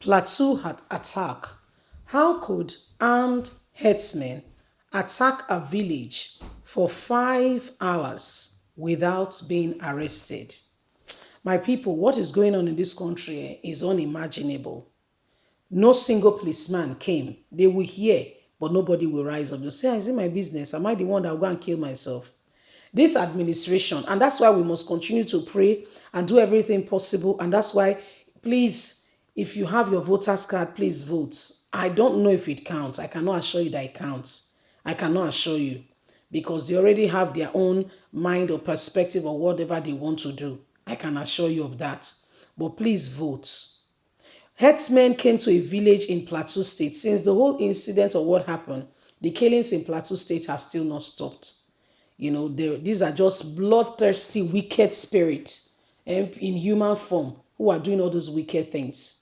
Plateau had attack. How could armed herdsmen attack a village for 5 hours without being arrested? My people, what is going on in this country is unimaginable. No single policeman came. They will hear, but nobody will rise up. They'll say, "Ah, is it my business? Am I the one that will go and kill myself?" This administration, and that's why we must continue to pray and do everything possible. And that's why, please, if you have your voter's card, please vote. I don't know if it counts. I cannot assure you that it counts. I cannot assure you because they already have their own mind or perspective or whatever they want to do. I can assure you of that. But please vote. Herdsmen came to a village in Plateau State. Since the whole incident of what happened, the killings in Plateau State have still not stopped. These are just bloodthirsty, wicked spirits in human form who are doing all those wicked things.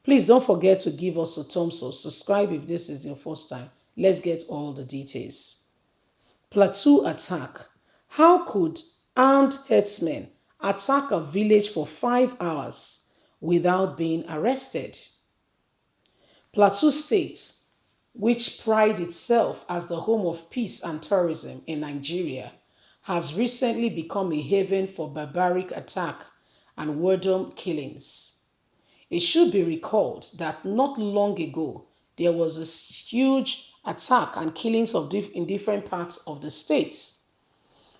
Please don't forget to give us a thumbs up. Subscribe if this is your first time. Let's get all the details. Plateau attack. How could armed herdsmen attack a village for 5 hours without being arrested? Plateau State, which prides itself as the home of peace and tourism in Nigeria, has recently become a haven for barbaric attack and random killings. It should be recalled that not long ago, there was a huge attack and killings in different parts of the states.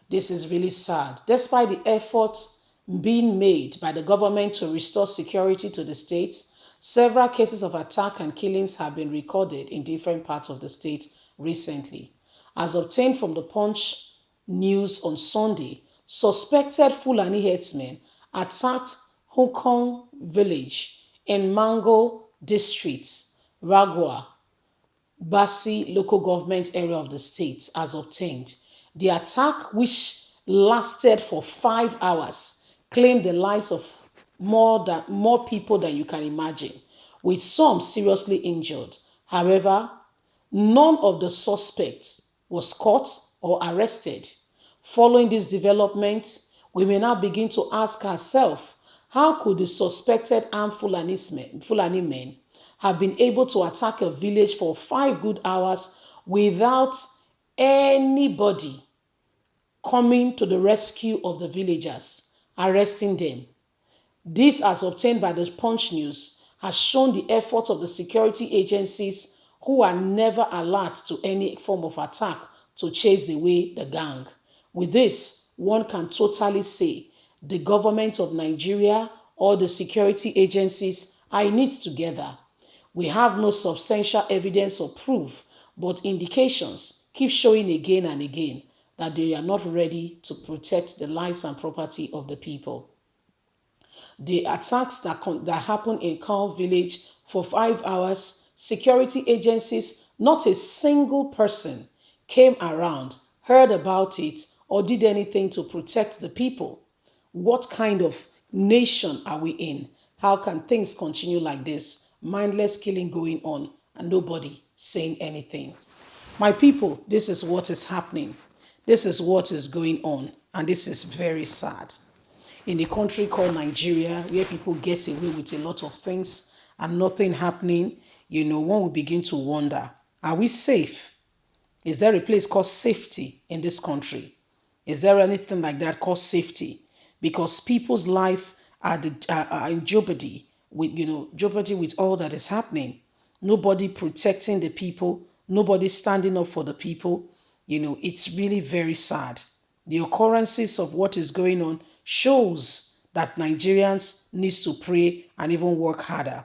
This is really sad. Despite the efforts being made by the government to restore security to the state, several cases of attack and killings have been recorded in different parts of the state recently. As obtained from the Punch news on Sunday, suspected Fulani herdsmen attacked Hong village in Mango district, Ragua, Basi local government area of the state as obtained. The attack, which lasted for 5 hours, claimed the lives of more people than you can imagine, with some seriously injured. However, none of the suspects was caught or arrested. Following this development, we may now begin to ask ourselves, how could the suspected armed Fulani men have been able to attack a village for 5 good hours without anybody coming to the rescue of the villagers, arresting them? This, as obtained by the Punch News, has shown the efforts of the security agencies who are never alert to any form of attack to chase away the gang. With this, one can totally say the government of Nigeria or the security agencies are in it together. We have no substantial evidence or proof, but indications keep showing again and again that they are not ready to protect the lives and property of the people. The attacks that happened in Khan village for 5 hours, security agencies, not a single person came around, heard about it, or did anything to protect the people. What kind of nation are we in? How can things continue like this? Mindless killing going on and nobody saying anything. My people, this is what is happening. This is what is going on, and this is very sad in a country called Nigeria, where people get away with a lot of things and nothing happening. One will begin to wonder, are we safe? Is there a place called safety in this country? Is there anything like that called safety? Because people's life are in jeopardy with all that is happening. Nobody protecting the people, nobody standing up for the people. It's really very sad. The occurrences of what is going on shows that Nigerians needs to pray and even work harder,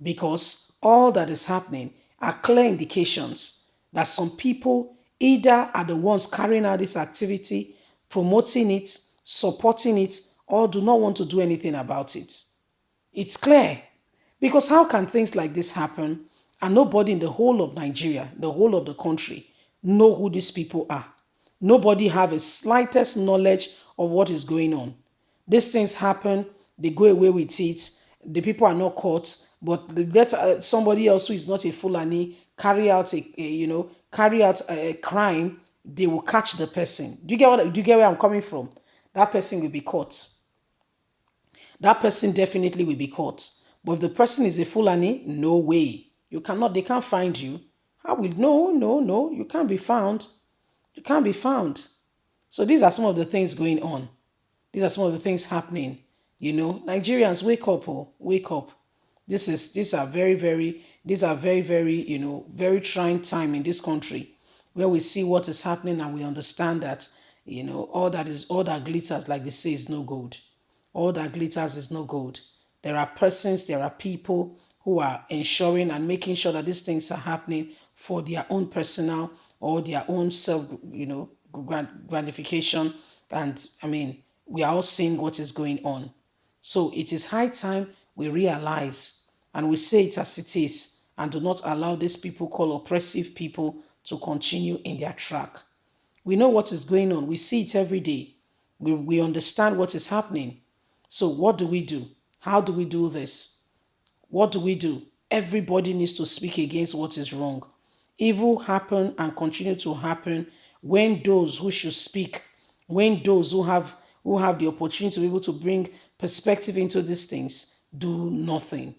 because all that is happening are clear indications that some people either are the ones carrying out this activity, promoting it, supporting it, or do not want to do anything about it. It's clear. Because how can things like this happen and nobody in the whole of Nigeria, the whole of the country, know who these people are? Nobody have a slightest knowledge of what is going on. These things happen, they go away with it, the people are not caught, but let somebody else who is not a Fulani carry out a crime, they will catch the person. Do you get where I'm coming from? That person will be caught. That person definitely will be caught. But if the person is a Fulani, no way. You cannot, they can't find you. How will, no, no, no, you can't be found. You can't be found. So these are some of the things going on. These are some of the things happening. Nigerians, wake up, oh, wake up. These are very, very, very trying time in this country where we see what is happening and we understand that, all that glitters, like they say, is no gold. All that glitters is no gold. There are persons, there are people who are ensuring and making sure that these things are happening for their own personal or their own self, gratification. And I mean, we are all seeing what is going on. So it is high time we realize and we say it as it is and do not allow these people called oppressive people to continue in their track. We know what is going on. We see it every day. We understand what is happening. So what do we do? How do we do this? What do we do? Everybody needs to speak against what is wrong. Evil happen and continue to happen when those who should speak, when those who have the opportunity to be able to bring perspective into these things, do nothing.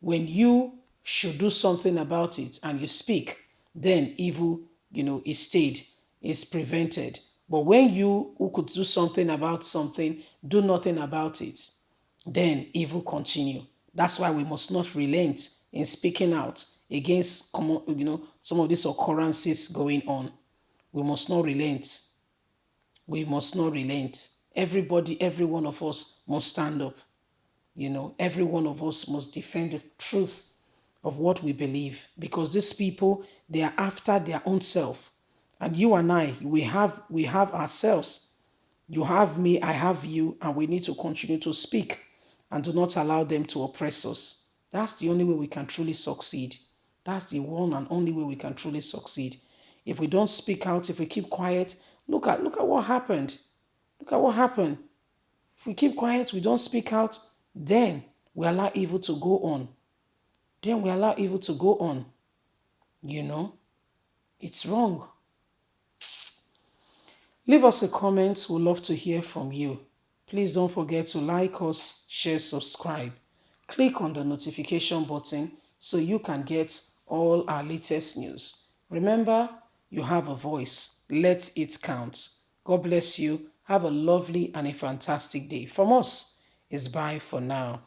When you should do something about it and you speak, then evil, is stayed, is prevented. But when you who could do something about something, do nothing about it, then evil continue. That's why we must not relent in speaking out against some of these occurrences going on. We must not relent. We must not relent. Everybody, every one of us must stand up. Every one of us must defend the truth of what we believe, because these people, they are after their own self. And you and I, we have ourselves. You have me, I have you, and we need to continue to speak and do not allow them to oppress us. That's the only way we can truly succeed. That's the one and only way we can truly succeed. If we don't speak out, if we keep quiet, look at what happened. Look at what happened. If we keep quiet, we don't speak out, then we allow evil to go on. Then we allow evil to go on. It's wrong. Leave us a comment. We'd love to hear from you. Please don't forget to like us, share, subscribe. Click on the notification button so you can get all our latest news. Remember, you have a voice. Let it count. God bless you. Have a lovely and a fantastic day. From us, it's bye for now.